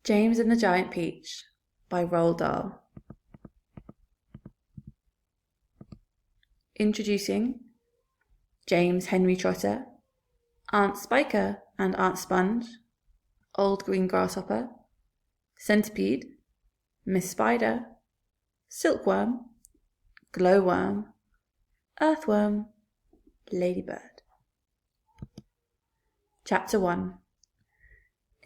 James and the Giant Peach by Roald Dahl. Introducing James Henry Trotter, Aunt Spiker and Aunt Sponge, Old Green Grasshopper, Centipede, Miss Spider, Silkworm, Glowworm, Earthworm, Ladybird. Chapter 1.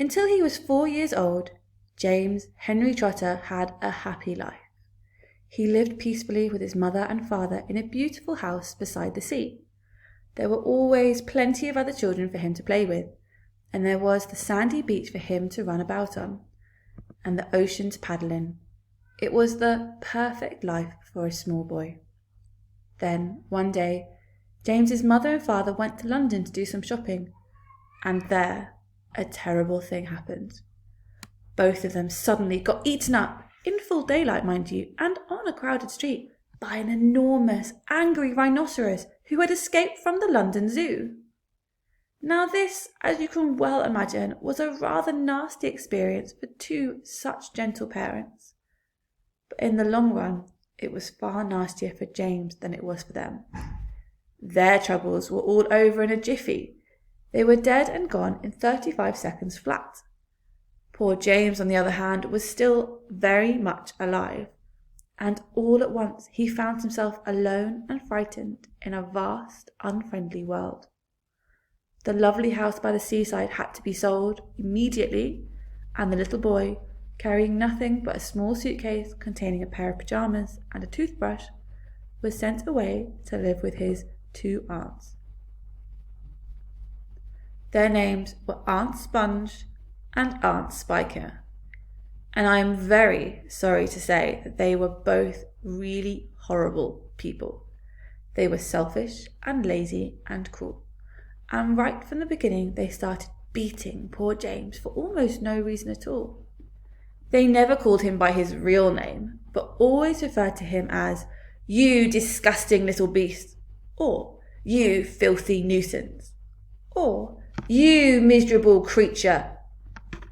Until he was 4 years old, James Henry Trotter had a happy life. He lived peacefully with his mother and father in a beautiful house beside the sea. There were always plenty of other children for him to play with, and there was the sandy beach for him to run about on, and the ocean to paddle in. It was the perfect life for a small boy. Then, one day, James's mother and father went to London to do some shopping, and there a terrible thing happened. Both of them suddenly got eaten up, in full daylight, mind you, and on a crowded street, by an enormous, angry rhinoceros who had escaped from the London Zoo. Now this, as you can well imagine, was a rather nasty experience for two such gentle parents. But in the long run, it was far nastier for James than it was for them. Their troubles were all over in a jiffy. They were dead and gone in 35 seconds flat. Poor James, on the other hand, was still very much alive, and all at once he found himself alone and frightened in a vast, unfriendly world. The lovely house by the seaside had to be sold immediately, and the little boy, carrying nothing but a small suitcase containing a pair of pyjamas and a toothbrush, was sent away to live with his two aunts. Their names were Aunt Sponge and Aunt Spiker, and I am very sorry to say that they were both really horrible people. They were selfish and lazy and cruel, and right from the beginning they started beating poor James for almost no reason at all. They never called him by his real name, but always referred to him as "you disgusting little beast," or "you filthy nuisance," or "you miserable creature,"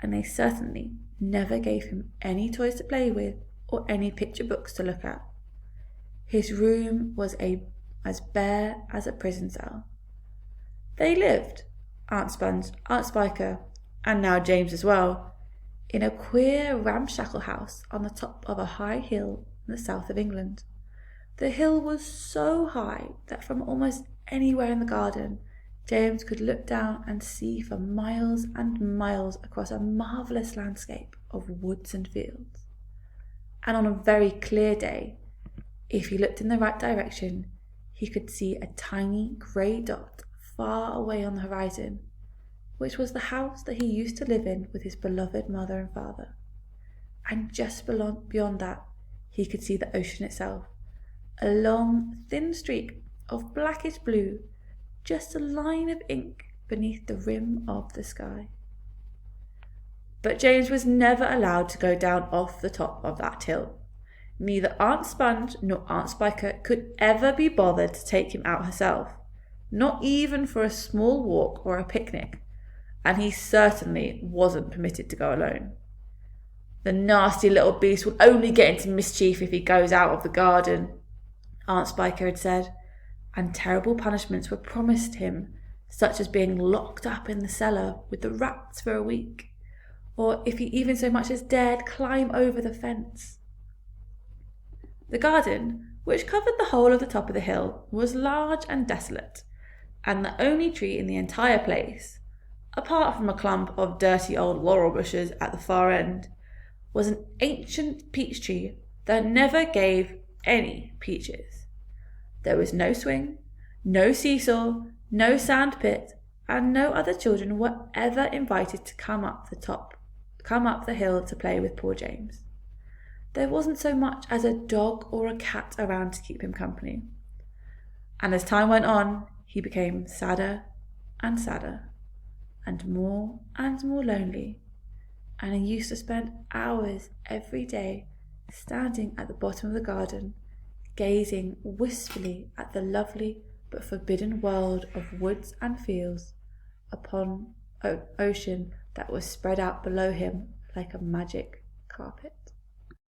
and they certainly never gave him any toys to play with or any picture books to look at. His room was as bare as a prison cell. They lived, Aunt Sponge, Aunt Spiker, and now James as well, in a queer ramshackle house on the top of a high hill in the south of England. The hill was so high that from almost anywhere in the garden, James could look down and see for miles and miles across a marvellous landscape of woods and fields. And on a very clear day, if he looked in the right direction, he could see a tiny grey dot far away on the horizon, which was the house that he used to live in with his beloved mother and father. And just beyond that, he could see the ocean itself, a long, thin streak of blackish blue, just a line of ink beneath the rim of the sky. But James was never allowed to go down off the top of that hill. Neither Aunt Sponge nor Aunt Spiker could ever be bothered to take him out herself, not even for a small walk or a picnic, and he certainly wasn't permitted to go alone. "The nasty little beast will only get into mischief if he goes out of the garden," Aunt Spiker had said, and terrible punishments were promised him, such as being locked up in the cellar with the rats for a week, or if he even so much as dared climb over the fence. The garden, which covered the whole of the top of the hill, was large and desolate, and the only tree in the entire place, apart from a clump of dirty old laurel bushes at the far end, was an ancient peach tree that never gave any peaches. There was no swing, no seesaw, no sand pit, and no other children were ever invited to come up the hill to play with poor James. There wasn't so much as a dog or a cat around to keep him company. And as time went on, he became sadder and sadder, and more lonely, and he used to spend hours every day standing at the bottom of the garden, gazing wistfully at the lovely but forbidden world of woods and fields upon ocean that was spread out below him like a magic carpet.